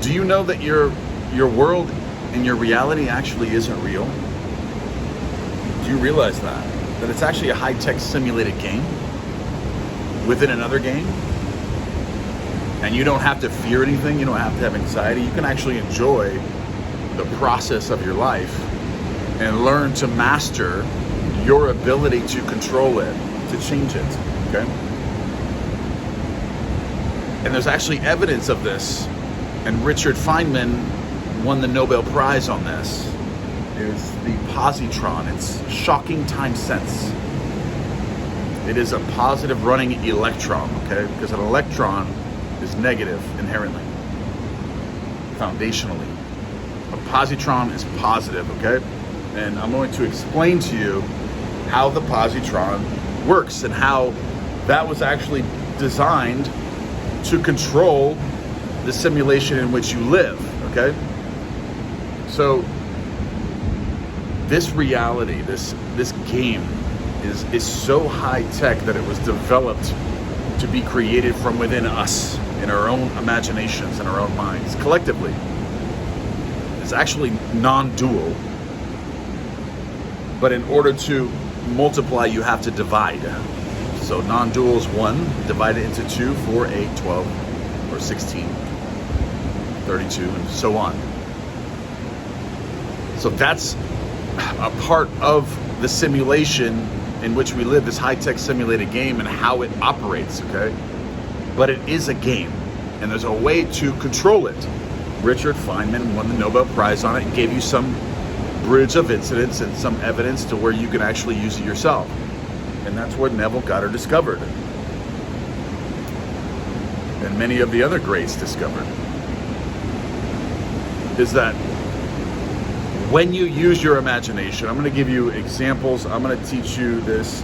Do you know that your world and your reality actually isn't real? Do you realize that? That it's actually a high-tech simulated game within another game? And you don't have to fear anything, you don't have to have anxiety. You can actually enjoy the process of your life and learn to master your ability to control it, to change it, okay? And there's actually evidence of this, and Richard Feynman won the Nobel Prize on this. It's the positron. It's shocking time sense. It is a positive running electron, okay? Because an electron is negative inherently, foundationally. A positron is positive, okay? And I'm going to explain to you how the positron works and how that was actually designed to control the simulation in which you live, okay? So this reality, this game is so high tech that it was developed to be created from within us, in our own imaginations and our own minds, collectively. It's actually non-dual, but in order to multiply, you have to divide. So non-dual is 1, divide it into 2, 4, 8, 12, or 16, 32, and so on. So that's a part of the simulation in which we live, this high-tech simulated game, and how it operates, okay? But it is a game, and there's a way to control it. Richard Feynman won the Nobel Prize on it and gave you some bridge of incidents and some evidence to where you can actually use it yourself. And that's what Neville Goddard discovered. And many of the other greats discovered. Is that when you use your imagination, I'm going to give you examples. I'm going to teach you this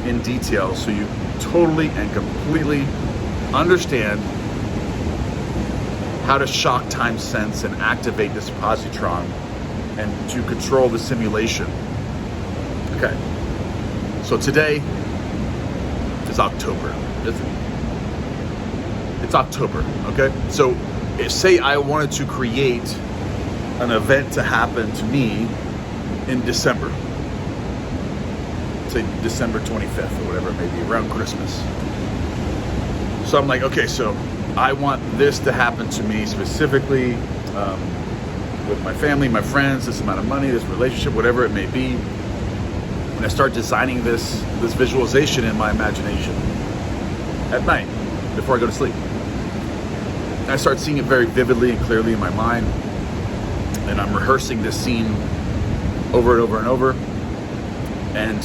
in detail so you totally and completely understand how to shock time sense and activate this positron and to control the simulation. Okay, so today is October, isn't it? It's October, okay? So say I wanted to create an event to happen to me in December, say December 25th or whatever it may be, around Christmas. So I'm like, okay, so I want this to happen to me specifically with my family, my friends, this amount of money, this relationship, whatever it may be. And I start designing this visualization in my imagination at night before I go to sleep. And I start seeing it very vividly and clearly in my mind. And I'm rehearsing this scene over and over and over. And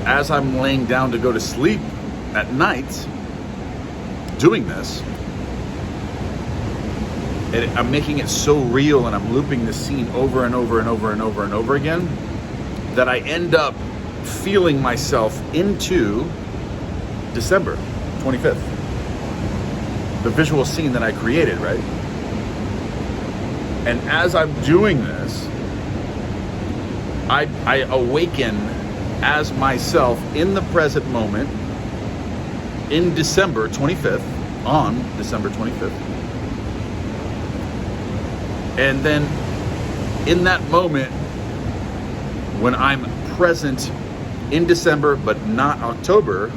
as I'm laying down to go to sleep at night, doing this, and I'm making it so real and I'm looping this scene over and over and over and over and over again that I end up feeling myself into December 25th. The visual scene that I created, right? And as I'm doing this, I awaken as myself in the present moment in December 25th, on December 25th. And then in that moment, when I'm present in December, but not October,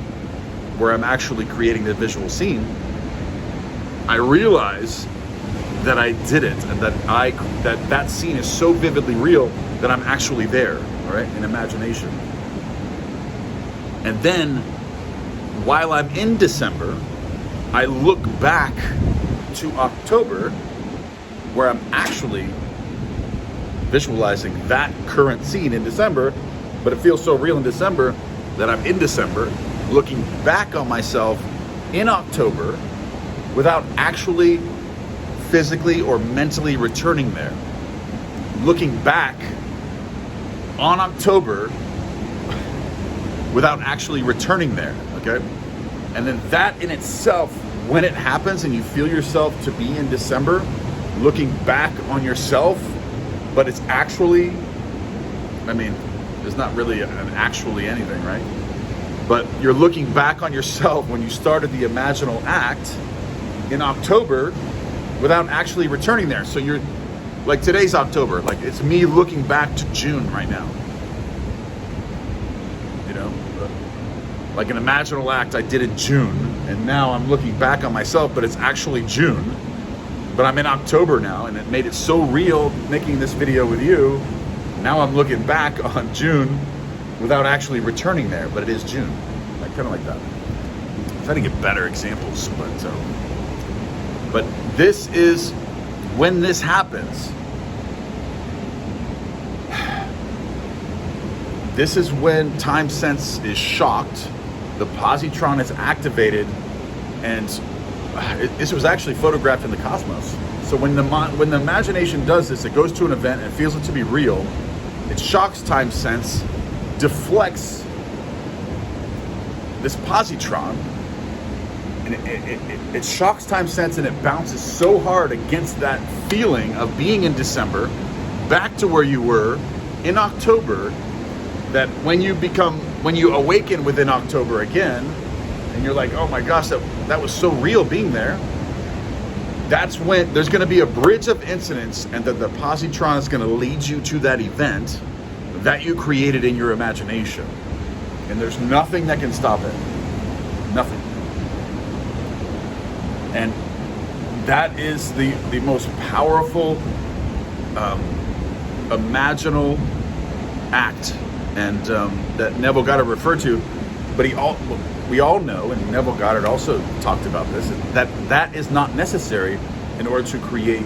where I'm actually creating the visual scene, I realize that I did it, and that scene is so vividly real that I'm actually there, all right, in imagination. And then, while I'm in December, I look back to October, where I'm actually visualizing that current scene in December, but it feels so real in December that I'm in December, looking back on myself in October without actually physically or mentally returning there. Looking back on October without actually returning there, okay? And then that in itself, when it happens and you feel yourself to be in December, looking back on yourself, but it's actually, I mean, there's not really an actually anything, right? But you're looking back on yourself when you started the imaginal act in October, without actually returning there. So you're, like today's October, like it's me looking back to June right now. You know, like an imaginal act I did in June, and now I'm looking back on myself, but it's actually June. But I'm in October now, and it made it so real making this video with you. Now I'm looking back on June without actually returning there, but it is June. Like kind of like that. I'm trying to get better examples, but this is when this happens. This is when time sense is shocked, the positron is activated, and this was actually photographed in the cosmos. So when the imagination does this, it goes to an event and feels it to be real. It shocks time sense, deflects this positron, and it shocks time sense, and it bounces so hard against that feeling of being in December back to where you were in October, that when you awaken within October again, and you're like, oh my gosh, that was so real being there. That's when there's going to be a bridge of incidents, and that the positron is going to lead you to that event that you created in your imagination. And there's nothing that can stop it. Nothing. And that is the most powerful imaginal act, and that Neville Goddard referred to, but we all know, and Neville Goddard also talked about this, that is not necessary in order to create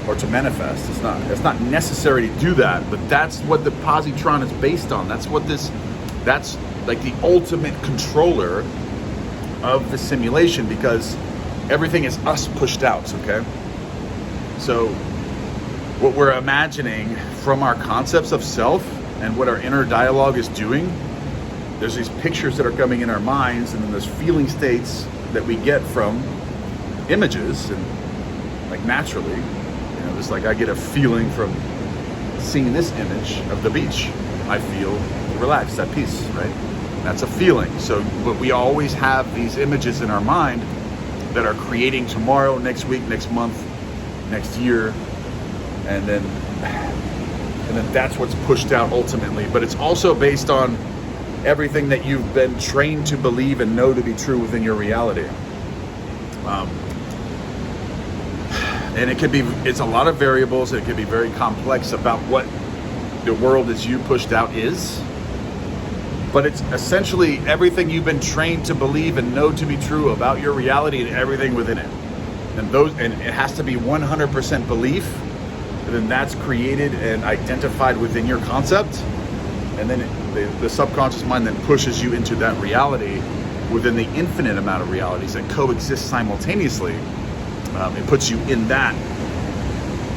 or to manifest. It's not necessary to do that, but that's what the positron is based on. That's like the ultimate controller of the simulation, because everything is us pushed out, okay? So what we're imagining from our concepts of self and what our inner dialogue is doing, there's these pictures that are coming in our minds, and then there's feeling states that we get from images, and like naturally, you know, just like I get a feeling from seeing this image of the beach. I feel relaxed, at peace, right? That's a feeling. So, but we always have these images in our mind that are creating tomorrow, next week, next month, next year, and then that's what's pushed out ultimately. But it's also based on everything that you've been trained to believe and know to be true within your reality. And it's a lot of variables, and it can be very complex about what the world as you pushed out is. But it's essentially everything you've been trained to believe and know to be true about your reality and everything within it. And it has to be 100% belief, and then that's created and identified within your concept. And then the subconscious mind then pushes you into that reality within the infinite amount of realities that coexist simultaneously. It puts you in that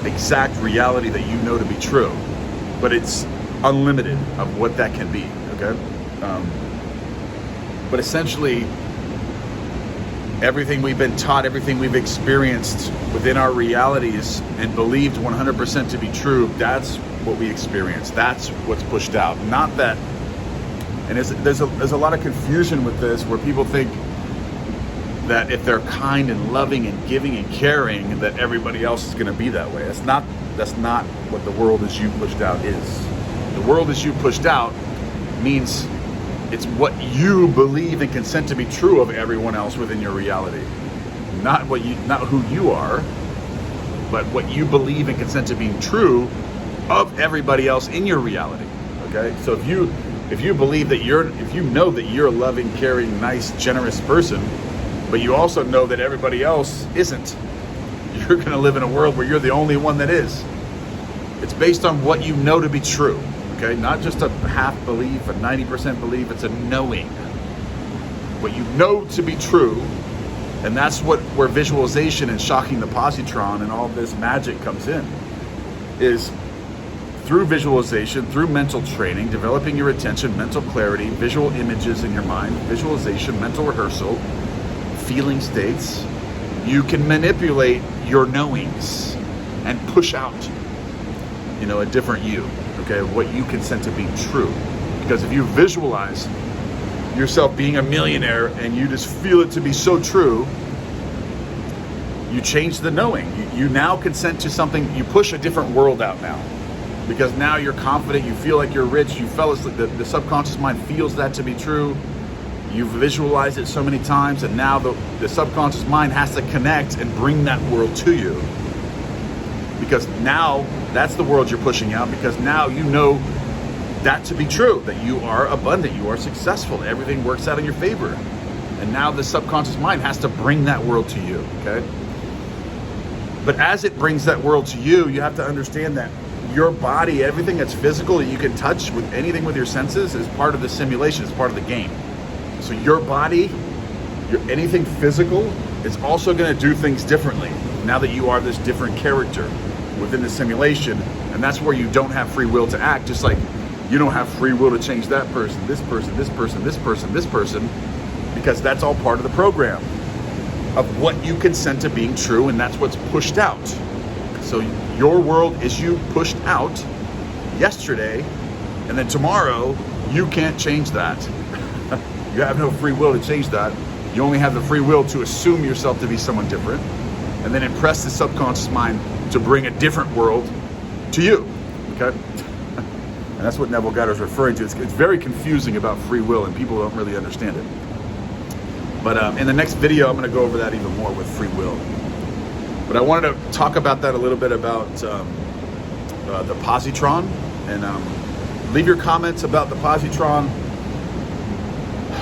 exact reality that you know to be true. But it's unlimited of what that can be, okay? But essentially, everything we've been taught, everything we've experienced within our realities and believed 100% to be true, that's what we experience. That's what's pushed out. Not that, and there's a lot of confusion with this, where people think that if they're kind and loving and giving and caring, that everybody else is going to be that way. That's not what the world as you pushed out is. The world as you pushed out means it's what you believe and consent to be true of everyone else within your reality. Not who you are, but what you believe and consent to being true of everybody else in your reality. Okay? So if you believe that if you know that you're a loving, caring, nice, generous person, but you also know that everybody else isn't, you're going to live in a world where you're the only one that is. It's based on what you know to be true. Okay, not just a half belief, a 90% belief, it's a knowing. What you know to be true, and that's where visualization and shocking the positron and all this magic comes in, is through visualization, through mental training, developing your attention, mental clarity, visual images in your mind, visualization, mental rehearsal, feeling states, you can manipulate your knowings and push out, a different you. Okay, what you consent to be true. Because if you visualize yourself being a millionaire and you just feel it to be so true, You change the knowing. You now consent to something. You push a different world out now, because now you're confident. You feel like you're rich. You fell asleep. The subconscious mind feels that to be true. You've visualized it so many times, and now the subconscious mind has to connect and bring that world to you, because now that's the world you're pushing out, because now you know that to be true, that you are abundant, you are successful, everything works out in your favor. And now the subconscious mind has to bring that world to you, okay? But as it brings that world to you, you have to understand that your body, everything that's physical that you can touch with anything with your senses, is part of the simulation, it's part of the game. So your body, anything physical, is also going to do things differently now that you are this different character within the simulation. And that's where you don't have free will to act, just like you don't have free will to change that person, this person, this person, this person, this person, because that's all part of the program of what you consent to being true, and that's what's pushed out. So your world is you pushed out yesterday, and then tomorrow you can't change that. You have no free will to change that. You only have the free will to assume yourself to be someone different, and then impress the subconscious mind to bring a different world to you, okay? And that's what Neville Goddard is referring to. It's very confusing about free will, and people don't really understand it. But in the next video, I'm going to go over that even more with free will. But I wanted to talk about that a little bit, about the positron, and leave your comments about the positron,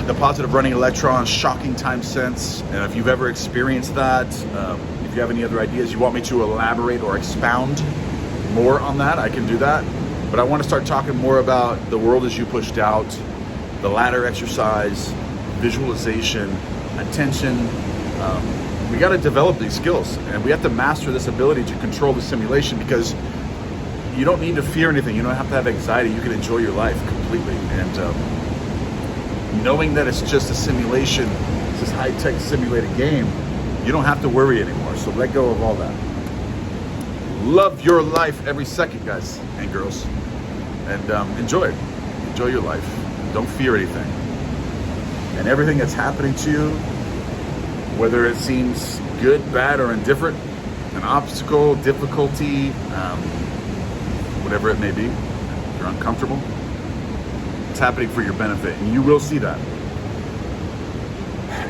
the positive running electron, shocking time sense, and if you've ever experienced that, if you have any other ideas you want me to elaborate or expound more on that, I can do that. But I want to start talking more about the world as you pushed out, the ladder exercise, visualization, attention. We got to develop these skills, and we have to master this ability to control the simulation, because you don't need to fear anything. You don't have to have anxiety. You can enjoy your life completely. And knowing that it's just a simulation, it's this high-tech simulated game, you don't have to worry anymore. So let go of all that. Love your life every second, guys and girls. And enjoy it. Enjoy your life. Don't fear anything. And everything that's happening to you, whether it seems good, bad, or indifferent, an obstacle, difficulty, whatever it may be, if you're uncomfortable, it's happening for your benefit, and you will see that.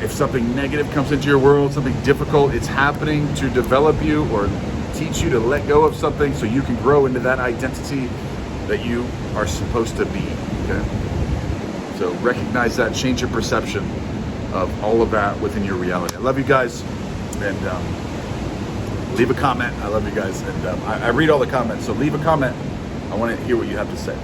If something negative comes into your world, something difficult, it's happening to develop you or teach you to let go of something so you can grow into that identity that you are supposed to be, okay? So recognize that, change your perception of all of that within your reality. I love you guys, and leave a comment. I love you guys, and I read all the comments, so leave a comment. I want to hear what you have to say.